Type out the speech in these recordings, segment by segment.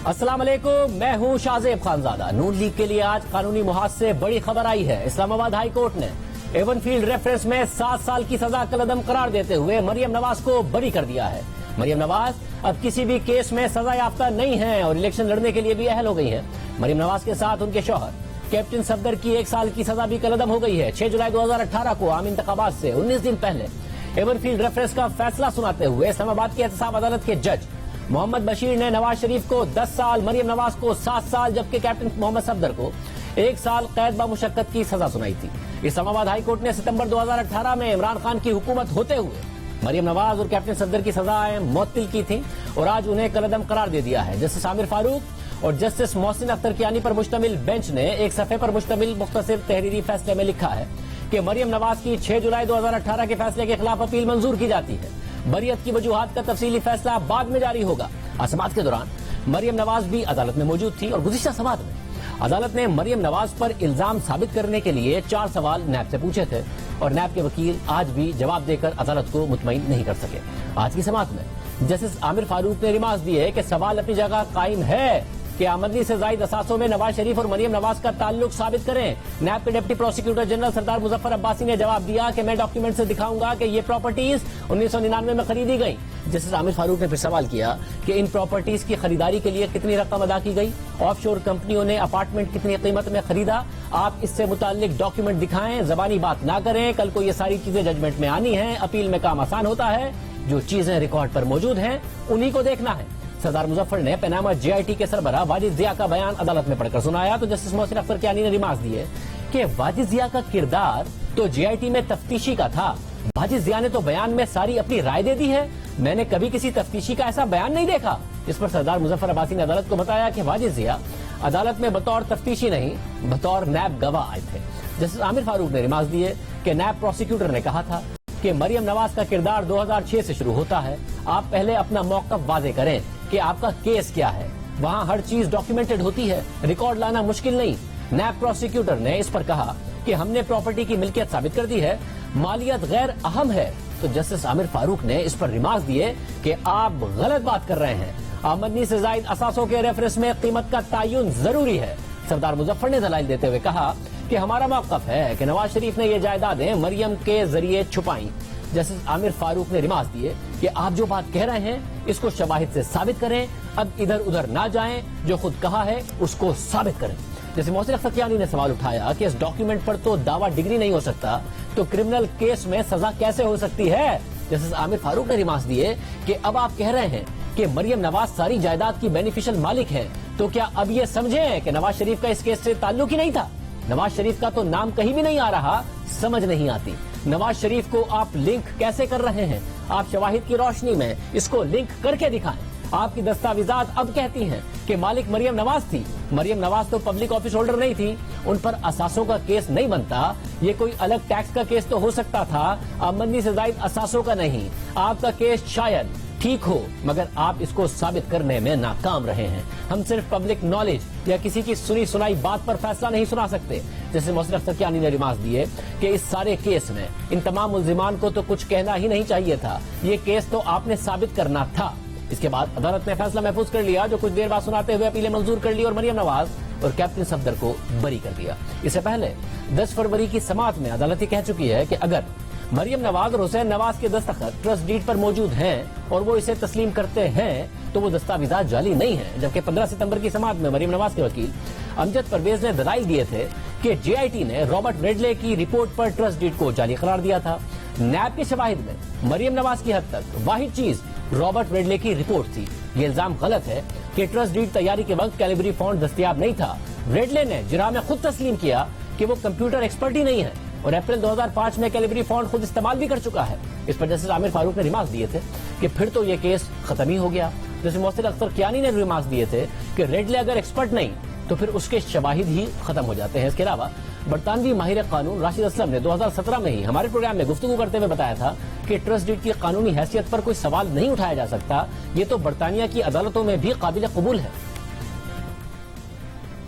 अस्सलाम वालेकुम, मैं हूं शाहजेब खानजादा। नून लीग के लिए आज कानूनी मुहाज से बड़ी खबर आई है। इस्लामाबाद हाई कोर्ट ने एवनफील्ड रेफरेंस में 7 साल की सजा कलअदम करार देते हुए मरियम नवाज को बरी कर दिया है। मरियम नवाज अब किसी भी केस में सजा याफ्ता नहीं है और इलेक्शन लड़ने के लिए भी अहल हो गई है। मरियम नवाज के साथ उनके शौहर कैप्टन सफदर की 1 साल की सजा भी कलअदम हो गई है। 6 जुलाई 2018 को आम इंतखाबात से 19 दिन पहले एवनफील्ड रेफरेंस का फैसला सुनाते हुए इस्लामाबाद की एहतसाब अदालत के जज मोहम्मद बशीर ने नवाज शरीफ को 10 साल, मरियम नवाज को 7 साल जबकि कैप्टन मोहम्मद सफदर को 1 साल कैद बामुशक्कत की सजा सुनाई थी। इस्लामाबाद हाई कोर्ट ने सितंबर 2018 में इमरान खान की हुकूमत होते हुए मरियम नवाज और कैप्टन सफदर की सजाएं मुअत्तल की थी और आज उन्हें कलअदम करार दे दिया है। जस्टिस आमिर फारूक और जस्टिस मोहसिन अख्तर कियानी पर मुश्तमिल बेंच ने एक सफ़े पर मुश्तमिल मुख्तसर तहरीरी फैसले में लिखा है कि मरियम नवाज की 6 जुलाई 2018 के फैसले के खिलाफ अपील मंजूर की जाती है। बरियत की वजूहात का तफसीली फैसला बाद में जारी होगा। समाअत के दौरान मरियम नवाज भी अदालत में मौजूद थी और गुज़िश्ता समाअत में अदालत ने मरियम नवाज पर इल्जाम साबित करने के लिए 4 सवाल नैब से पूछे थे और नैब के वकील आज भी जवाब देकर अदालत को मुतमईन नहीं कर सके। आज की समाअत में जस्टिस आमिर फारूक ने रिमार्क दिए कि सवाल अपनी जगह कायम है कि आमदनी से जायद असासों में नवाज शरीफ और मरियम नवाज का ताल्लुक साबित करें। नैब के डिप्टी प्रोसिक्यूटर जनरल सरदार मुजफ्फर अब्बासी ने जवाब दिया कि मैं डॉक्यूमेंट से दिखाऊंगा कि ये प्रॉपर्टीज 1999 में खरीदी गई। जस्टिस आमिर फारूक ने फिर सवाल किया कि इन प्रॉपर्टीज की खरीदारी के लिए कितनी रकम अदा की गई, ऑफशोर कंपनियों ने अपार्टमेंट कितनी कीमत में खरीदा, आप इससे मुताल्लिक डॉक्यूमेंट दिखाएं, जबानी बात ना करें। कल को ये सारी चीजें जजमेंट में आनी है। अपील में काम आसान होता है, जो चीजें रिकॉर्ड पर मौजूद हैं उन्हीं को देखना है। सरदार मुजफ्फर ने पनामा JIT के सरबराह वाजिद जिया का बयान अदालत में पढ़कर सुनाया तो जस्टिस मोहसिन अख्तर कियानी ने रिमार्क दिए कि वाजिद जिया का किरदार तो JIT में तफ्तीशी का था। वाजिद जिया ने तो बयान में सारी अपनी राय दे दी है। मैंने कभी किसी तफ्तीशी का ऐसा बयान नहीं देखा। इस पर सरदार मुजफ्फर अब्बासी ने अदालत को बताया कि वाजिद जिया अदालत में बतौर तफ्तीशी नहीं, बतौर नैब गवाह आए थे। जस्टिस आमिर फारूक ने रिमार्क दिए कि नैब प्रोसिक्यूटर ने कहा था कि मरियम नवाज का किरदार 2006 से शुरू होता है। आप पहले अपना मौक़िफ़ वाज़े करें कि आपका केस क्या है। वहाँ हर चीज डॉक्यूमेंटेड होती है, रिकॉर्ड लाना मुश्किल नहीं। नैब प्रोसिक्यूटर ने इस पर कहा कि हमने प्रॉपर्टी की मिल्कियत साबित कर दी है, मालियत गैर अहम है। तो जस्टिस आमिर फारूक ने इस पर रिमार्क दिए कि आप गलत बात कर रहे हैं। आमदनी से जायद असासों के रेफरेंस में कीमत का तयन जरूरी है। सरदार मुजफ्फर ने दलाइल देते हुए कहा कि हमारा मौक़िफ़ है कि नवाज शरीफ ने ये जायदादें मरियम के जरिए छुपाई। जस्टिस आमिर फारूक ने रिमार्क दिए कि आप जो बात कह रहे हैं इसको शवाहिद से साबित करें, अब इधर उधर ना जाएं, जो खुद कहा है उसको साबित करें। जैसे मोहसिन अख्तर कियानी ने सवाल उठाया कि इस डॉक्यूमेंट पर तो दावा डिग्री नहीं हो सकता, तो क्रिमिनल केस में सजा कैसे हो सकती है। जस्टिस आमिर फारूक ने रिमार्क दिए कि अब आप कह रहे हैं कि मरियम नवाज सारी जायदाद की बेनिफिशियल मालिक है, तो क्या अब ये समझें कि नवाज शरीफ का इस केस से ताल्लुक ही नहीं था। नवाज शरीफ का तो नाम कहीं भी नहीं आ रहा, समझ नहीं आती। नवाज शरीफ को आप लिंक कैसे कर रहे हैं। आप शवाहिद की रोशनी में इसको लिंक करके दिखाएं। आपकी दस्तावेजात अब कहती हैं कि मालिक मरियम नवाज थी। मरियम नवाज तो पब्लिक ऑफिस होल्डर नहीं थी, उन पर असासों का केस नहीं बनता। ये कोई अलग टैक्स का केस तो हो सकता था, आमदनी से जायद असासों का नहीं। आपका केस शायद ठीक हो, मगर आप इसको साबित करने में नाकाम रहे हैं। हम सिर्फ पब्लिक नॉलेज या किसी की सुनी सुनाई बात पर फैसला नहीं सुना सकते। जैसे मोहसिन अख्तर कियानी ने रिमार्क दिए कि इस सारे केस में इन तमाम मुल्जिमान को तो कुछ कहना ही नहीं चाहिए था, ये केस तो आपने साबित करना था। इसके बाद अदालत ने फैसला महफूज कर लिया, जो कुछ देर बाद सुनाते हुए अपीलें मंजूर कर ली और मरियम नवाज और कैप्टन सफदर को बरी कर दिया। इससे पहले 10 फरवरी की समाअत में अदालत कह चुकी है कि अगर मरियम नवाज और हुसैन नवाज के दस्तखत ट्रस्ट डीड पर मौजूद हैं और वो इसे तस्लीम करते हैं तो वो दस्तावेजात जाली नहीं है। जबकि 15 सितंबर की समाअत में मरियम नवाज के वकील अमजद परवेज ने दलाइल दिए थे कि JIT ने रॉबर्ट रेडले की रिपोर्ट पर ट्रस्ट डीड को जाली करार दिया था। नैब के शवाहिद में मरियम नवाज की हद तक वाहिद चीज रॉबर्ट रेडले की रिपोर्ट थी। ये इल्जाम गलत है कि ट्रस्ट डीड तैयारी के वक्त कैलिबरी फॉन्ट दस्तयाब नहीं था। रेडले ने जिरा में खुद तस्लीम किया कि वो कंप्यूटर एक्सपर्ट ही नहीं है और अप्रैल 2005 में कैलिबरी फॉन्ट खुद इस्तेमाल भी कर चुका है। इस पर जस्टिस आमिर फारूक ने रिमार्क दिए थे कि फिर तो ये केस खत्म ही हो गया। जैसे मोहसिन अख्तर कियानी ने रिमार्क दिए थे कि रेडले अगर एक्सपर्ट नहीं तो फिर उसके शवाहिद ही खत्म हो जाते हैं। इसके अलावा बरतानवी माहिर कानून राशिद असलम ने 2017 में ही हमारे प्रोग्राम में गुफ्तगू करते हुए बताया था कि ट्रस्ट डीड की कानूनी हैसियत पर कोई सवाल नहीं उठाया जा सकता। ये तो बरतानिया की अदालतों में भी काबिल कबूल है।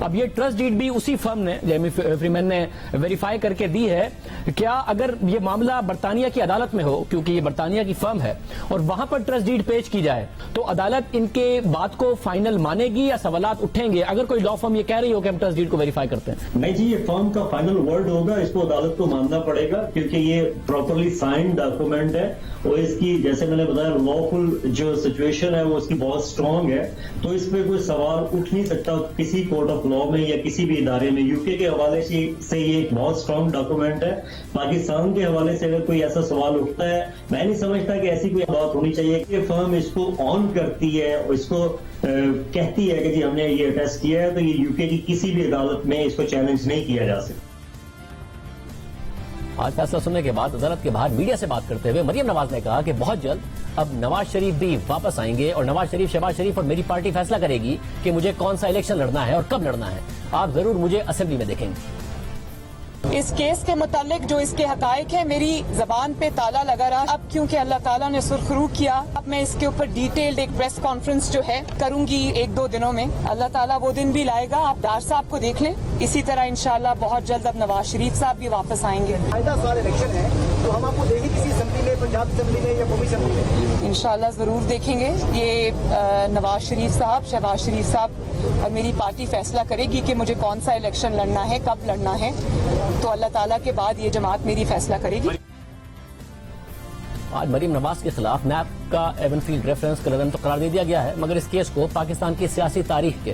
اب یہ ٹرسٹ ڈیڈ بھی اسی فرم نے جیمی فریمن نے ویریفائی کر کے دی ہے. کیا اگر یہ معاملہ برطانیہ کی عدالت میں ہو, کیونکہ یہ برطانیہ کی فرم ہے, اور وہاں پر ٹرسٹ ڈیڈ پیش کی جائے تو عدالت ان کے بات کو فائنل مانے گی یا سوالات اٹھیں گے اگر کوئی لا فرم یہ کہہ رہی ہو کہ ہم ٹرسٹ ڈیڈ کو ویریفائی کرتے ہیں؟ نہیں جی, یہ فرم کا فائنل ورڈ ہوگا, اس کو عدالت کو ماننا پڑے گا کیونکہ یہ پراپرلی سائنڈ ڈاکومنٹ ہے اور اس کی جیسے میں نے بتایا لافل جو سچویشن ہے وہ اس کی بہت اسٹرانگ ہے, تو اس پہ کوئی سوال اٹھ نہیں سکتا کسی کورٹ آف لا میں یا کسی بھی ادارے میں. یو کے حوالے سے یہ ایک بہت اسٹرانگ ڈاکومنٹ ہے. پاکستان کے حوالے سے اگر کوئی ایسا سوال اٹھتا ہے, میں نہیں سمجھتا کہ ایسی کوئی بات ہونی چاہیے کہ فرم اس کو آن کرتی ہے اور اس کو کہتی ہے کہ جی ہم نے یہ ٹیسٹ کیا ہے, تو یہ یو کے کی کسی بھی عدالت میں اس کو چیلنج نہیں کیا جا سکتا. آج فیصلہ سننے کے بعد عدالت کے باہر میڈیا سے بات کرتے ہوئے مریم نواز نے کہا کہ بہت جلد اب نواز شریف بھی واپس آئیں گے اور نواز شریف, شہباز شریف اور میری پارٹی فیصلہ کرے گی کہ مجھے کون سا الیکشن لڑنا ہے اور کب لڑنا ہے. آپ ضرور مجھے اسمبلی میں دیکھیں گے. اس کیس کے متعلق جو اس کے حقائق ہیں میری زبان پہ تالا لگا رہا. اب کیونکہ اللہ تعالیٰ نے سرخرو کیا, اب میں اس کے اوپر ڈیٹیلڈ ایک پریس کانفرنس جو ہے کروں گی 1-2 دنوں میں. اللہ تعالیٰ وہ دن بھی لائے گا, آپ ڈار صاحب کو دیکھ لیں. اسی طرح انشاءاللہ بہت جلد اب نواز شریف صاحب بھی واپس آئیں گے. سال الیکشن ہے تو ہم آپ کو دیں گے کسی اسمبلی میں, پنجاب اسمبلی میں یا قومی اسمبلی میں انشاءاللہ ضرور دیکھیں گے. یہ نواز شریف صاحب, شہباز شریف صاحب اور میری پارٹی فیصلہ کرے گی کہ مجھے کون سا الیکشن لڑنا ہے, کب لڑنا ہے. تو اللہ تعالیٰ کے بعد یہ جماعت میری فیصلہ کرے گی. آج مریم نواز کے خلاف نیب کا ایون فیلڈ ریفرنس قلعدم تو قرار دے دیا گیا ہے, مگر اس کیس کو پاکستان کی سیاسی تاریخ کے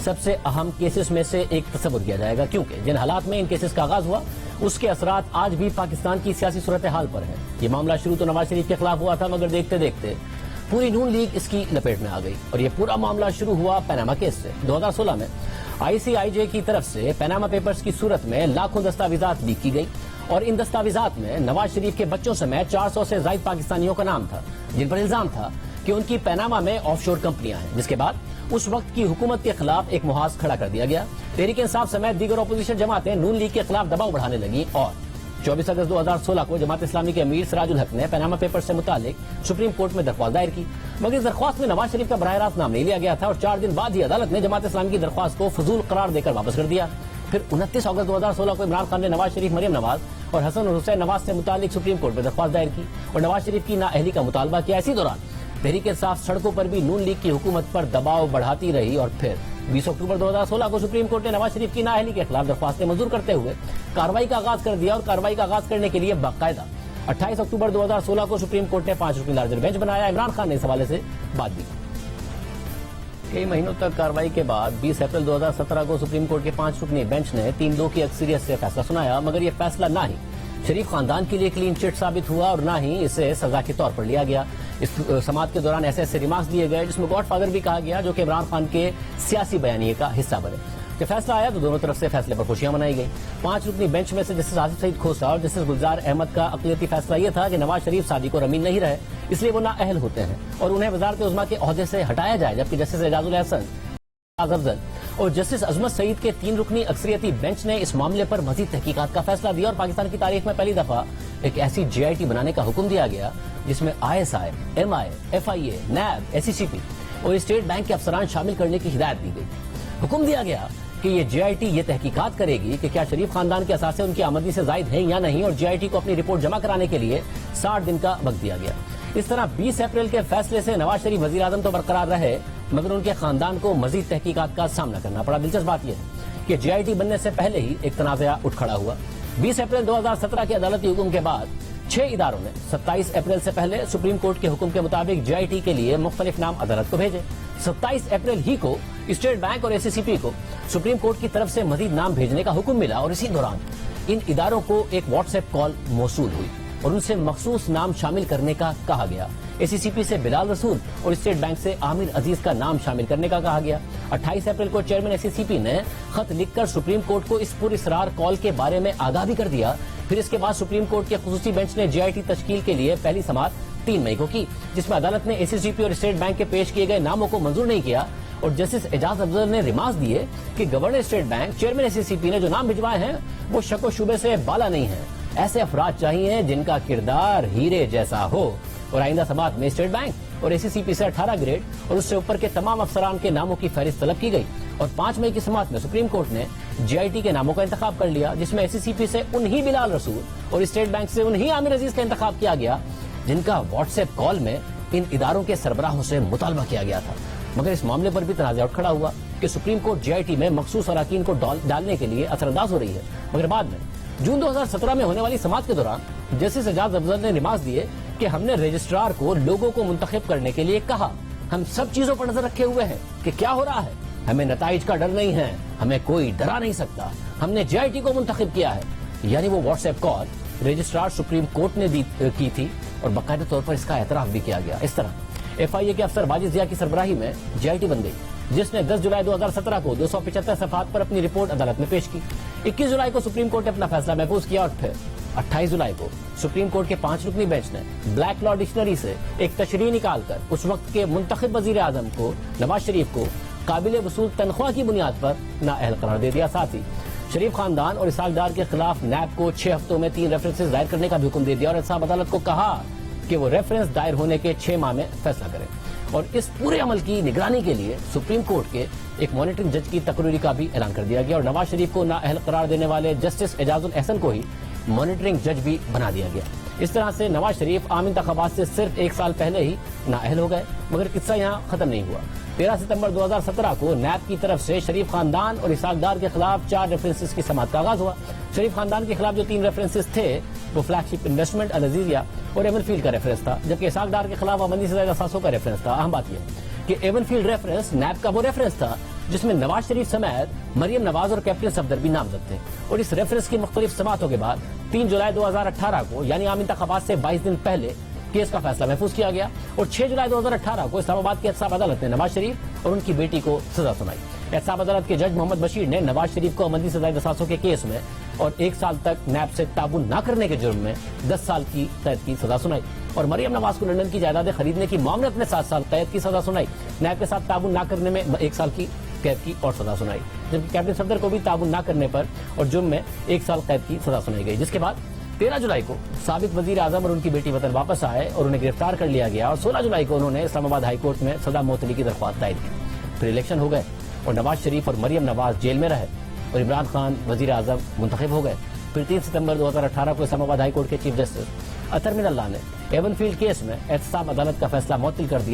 سب سے اہم کیسز میں سے ایک تصور کیا جائے گا, کیونکہ جن حالات میں ان کیسز کا آغاز ہوا اس کے اثرات آج بھی پاکستان کی سیاسی صورتحال پر ہیں. یہ معاملہ شروع تو نواز شریف کے خلاف ہوا تھا, مگر دیکھتے دیکھتے پوری نون لیگ اس کی لپیٹ میں آ گئی اور یہ پورا معاملہ شروع ہوا پیناما کیس سے. 2016 میں ICIJ کی طرف سے پیناما پیپرز کی صورت میں لاکھوں دستاویزات لیک کی گئی اور ان دستاویزات میں نواز شریف کے بچوں سمیت 400 سے زائد پاکستانیوں کا نام تھا, جن پر الزام تھا کہ ان کی پیناما میں آف شور کمپنیاں ہیں. جس کے بعد اس وقت کی حکومت کے خلاف ایک محاذ کھڑا کر دیا گیا. تحریک انصاف سمیت دیگر اپوزیشن جماعتیں نون لیگ کے خلاف دباؤ بڑھانے لگیں اور 24 اگست 2016 کو جماعت اسلامی کے امیر سراج الحق نے پیناما پیپر سے متعلق سپریم کورٹ میں درخواست دائر کی, مگر اس درخواست میں نواز شریف کا براہ راست نام نہیں لیا گیا تھا اور 4 دن بعد ہی عدالت نے جماعت اسلامی کی درخواست کو فضول قرار دے کر واپس کر دیا. پھر 29 اگست 2016 کو عمران خان نے نواز شریف, مریم نواز اور حسن اور حسین نواز سے متعلق سپریم کورٹ میں درخواست دائر کی اور نواز شریف کی نااہلی کا مطالبہ کیا. اسی دوران تحریک انصاف سڑکوں پر بھی نون لیگ کی حکومت پر دباؤ بڑھاتی رہی اور پھر 20 اکتوبر 2016 کو سپریم کورٹ نے نواز شریف کی نااہلی کے خلاف درخواستیں منظور کرتے ہوئے کارروائی کا آغاز کر دیا اور کارروائی کا آغاز کرنے کے لیے باقاعدہ 28 اکتوبر 2016 کو سپریم کورٹ نے 5 رکنی لارجر بینچ بنایا. عمران خان نے اس حوالے سے بات بھی کی. کئی مہینوں تک کارروائی کے بعد 20 اپریل 2017 کو سپریم کورٹ کے 5 رکنی بینچ نے 3-2 کی اکثریت سے فیصلہ سنایا, مگر یہ فیصلہ نہ ہی شریف خاندان کے لیے کلین چٹ ثابت ہوا اور نہ ہی اسے سزا کے طور پر لیا گیا. اس سماعت کے دوران ایسے ریمارکس دیے گئے جس میں گاڈ فادر بھی کہا گیا, جو کہ عمران خان کے سیاسی بیانیے کا حصہ بنے. جب فیصلہ آیا تو دونوں طرف سے فیصلے پر خوشیاں منائی گئی. 5 رکنی بینچ میں سے جسٹس آصف سعید کھوسا اور جسٹس گلزار احمد کا اقلیتی فیصلہ یہ تھا کہ نواز شریف صادق اور امین نہیں رہے, اس لیے وہ نااہل ہوتے ہیں اور انہیں وزارت عظمیٰ کے عہدے سے ہٹایا جائے, جبکہ جسٹس اعجاز الحسن افضل اور جسٹس عظمت سعید کے 3 رکنی اکثریتی بینچ نے اس معاملے پر مزید تحقیقات کا فیصلہ دیا اور پاکستان کی تاریخ میں پہلی دفعہ ایک ایسی GIT بنانے کا حکم دیا گیا جس میں ISI, MI, FIA, NAB, SCCP اور اسٹیٹ بینک کے افسران شامل کرنے کی ہدایت دی گئی. حکم دیا گیا کہ یہ GIT یہ تحقیقات کرے گی کہ کیا شریف خاندان کے اثاثے ان کی آمدنی سے زائد ہیں یا نہیں, اور GIT کو اپنی رپورٹ جمع کرانے کے لیے 60 دن کا وقت دیا گیا. اس طرح 20 اپریل کے فیصلے سے نواز شریف وزیر اعظم تو برقرار رہے, مگر ان کے خاندان کو مزید تحقیقات کا سامنا کرنا پڑا. دلچسپ بات یہ ہے کہ GIT بننے سے پہلے ہی ایک تنازعہ اٹھ کھڑا ہوا. 20 اپریل 2017 کے عدالتی حکم کے بعد 6 اداروں نے 27 اپریل سے پہلے سپریم کورٹ کے حکم کے مطابق GIT کے لیے مختلف نام عدالت کو بھیجے. 27 اپریل ہی کو اسٹیٹ بینک اور SCCP کو سپریم کورٹ کی طرف سے مزید نام بھیجنے کا حکم ملا اور اسی دوران ان اداروں کو ایک واٹس ایپ کال موصول ہوئی اور ان سے مخصوص نام شامل کرنے کا کہا گیا. SCCP سے بلال رسول اور اسٹیٹ بینک سے عامر عزیز کا نام شامل کرنے کا کہا گیا. 28 اپریل کو چیئرمین SCCP نے خط لکھ کر سپریم کورٹ کو اس پراسرار کال کے بارے میں آگاہ بھی کر دیا. پھر اس کے بعد سپریم کورٹ کے خصوصی بینچ نے GIT تشکیل کے لیے پہلی سماعت 3 مئی کو کی, جس میں عدالت نے SCCP اور اسٹیٹ بینک کے پیش کیے گئے ناموں کو منظور نہیں کیا اور جسٹس اعجاز افضل نے ریمارکس دیے کہ governor state bank, chairman SCCP نے جو نام بھجوائے ہیں وہ شک و شبے سے بالا نہیں ہیں. ایسے افراد چاہیے جن کا کردار ہیرے جیسا ہو. اور آئندہ سماعت میں اسٹیٹ بینک اور SCCP سے 18 گریڈ اور اس سے اوپر کے تمام افسران کے ناموں کی فہرست طلب کی گئی. और 5 मई की समाअत में सुप्रीम कोर्ट ने JIT के नामों का इंतखाब कर लिया, जिसमें SCCP से उन्हीं बिलाल रसूल और स्टेट बैंक से उन्हीं आमिर अजीज का इंतखाब किया गया जिनका व्हाट्सएप कॉल में इन इदारों के सरबराहों से मुतालबा किया गया था। मगर इस मामले पर भी तनाज़ा उठ खड़ा हुआ कि सुप्रीम कोर्ट JIT में मखसूस अराकीन को डालने के लिए असरअंदाज हो रही है। मगर बाद में जून 2017 में होने वाली समाअत के दौरान जस्टिस एजाज अफजल ने निमाज दिए कि हमने रजिस्ट्रार को लोगों को मुंतखब करने के लिए कहा, हम सब चीजों पर नजर रखे हुए हैं कि क्या हो रहा है, हमें नताइज का डर नहीं है, हमें कोई डरा नहीं सकता, हमने JIT को मुंतखब किया है। यानी वो WhatsApp call registrar supreme court ने की थी और बाकायदा तौर पर इसका एतराफ भी किया गया। इस तरह FIA के अफसर वाजिद जिया की सरबराही में JIT बन गई, जिसने 10 जुलाई 2017 को 275 सफात पर अपनी रिपोर्ट अदालत में पेश की। 21 जुलाई को सुप्रीम कोर्ट ने अपना फैसला महफूज किया और फिर 28 जुलाई को सुप्रीम कोर्ट के 5 रुकनी बेंच ने ब्लैक लॉ डिक्शनरी से एक तशरीह निकालकर उस वक्त के मुंतखब वजीर आजम को नवाज शरीफ को काबिल वसूल तनख्वाह की बुनियाद पर नाअहल करार दे दिया। साथ ही शरीफ खानदान और इसहाक डार के खिलाफ नैब को 6 हफ्तों में 3 रेफरेंसेस दायर करने का भी हुक्म दे दिया और इंसाफ अदालत को कहा कि वो रेफरेंस दायर होने के 6 माह में फैसला करें। और इस पूरे अमल की निगरानी के लिए सुप्रीम कोर्ट के एक मॉनिटरिंग जज की तकरीरी का भी ऐलान कर दिया गया और नवाज शरीफ को नाअहल करार देने वाले जस्टिस एजाजुल एहसन को ही मॉनिटरिंग जज भी बना दिया गया। इस तरह से नवाज शरीफ आम इंतखाबात से सिर्फ 1 साल पहले ही नाअहल हो गए। मगर किस्सा यहाँ खत्म नहीं हुआ। 13 सितंबर 2017 को नैब की तरफ से शरीफ खानदान और इसहाक डार के खिलाफ 4 रेफरेंसेस की समाअत का आगाज हुआ। शरीफ खानदान के खिलाफ जो 3 रेफरेंसेस थे वो फ्लैगशिप इन्वेस्टमेंट, अल अजीजिया और एवनफील्ड का रेफरेंस था, जबकि इसहाक डार के खिलाफ पाबंदी से ज्यादा सासों का रेफरेंस था। अहम बात यह कि एवनफील्ड रेफरेंस नैब का वो रेफरेंस था जिसमें नवाज शरीफ समेत मरियम नवाज और कैप्टन सफदर भी नामजद थे। और इस रेफरेंस की मुख्तलिफ समाअतों के बाद 3 जुलाई 2018 को यानी आम इंतखाबात से 22 दिन पहले केस का फैसला महफूज किया गया और 6 जुलाई 2018 को इस्लामाबाद की एहतसाब अदालत ने नवाज शरीफ और उनकी बेटी को सजा सुनाई। एहतसाब अदालत के जज मोहम्मद बशीर ने नवाज शरीफ को अमली सजाए दसासों के केस में और 1 साल तक नैब से ताबुन न करने के जुर्म में 10 साल की कैद की सजा सुनाई और मरियम नवाज को लंदन की जायदादें खरीदने की मामले में 7 साल कैद की सजा सुनाई। नैब के साथ ताबुन न करने में 1 साल की कैद की और सजा सुनाई, जबकि कैप्टन सफदर को भी ताबुन न करने पर और जुर्म में 1 साल कैद की सजा सुनाई गई। जिसके बाद 13 जुलाई को साबिक वजीर आजम और उनकी बेटी वतन वापस आए और उन्हें गिरफ्तार कर लिया गया और 16 जुलाई को उन्होंने इस्लामाबाद हाई कोर्ट में सजा मुअत्तली की दरख्वास्त दायर की। फिर इलेक्शन हो गए और नवाज शरीफ और मरियम नवाज जेल में रहे और इमरान खान वजीर आजम मुंतखब हो गए। फिर 3 सितंबर 2018 को इस्लामाबाद हाई कोर्ट के चीफ जस्टिस अतर मिनल्लाह ने एवनफील्ड केस में एहतसाब अदालत का फैसला मुअत्तल कर दिया।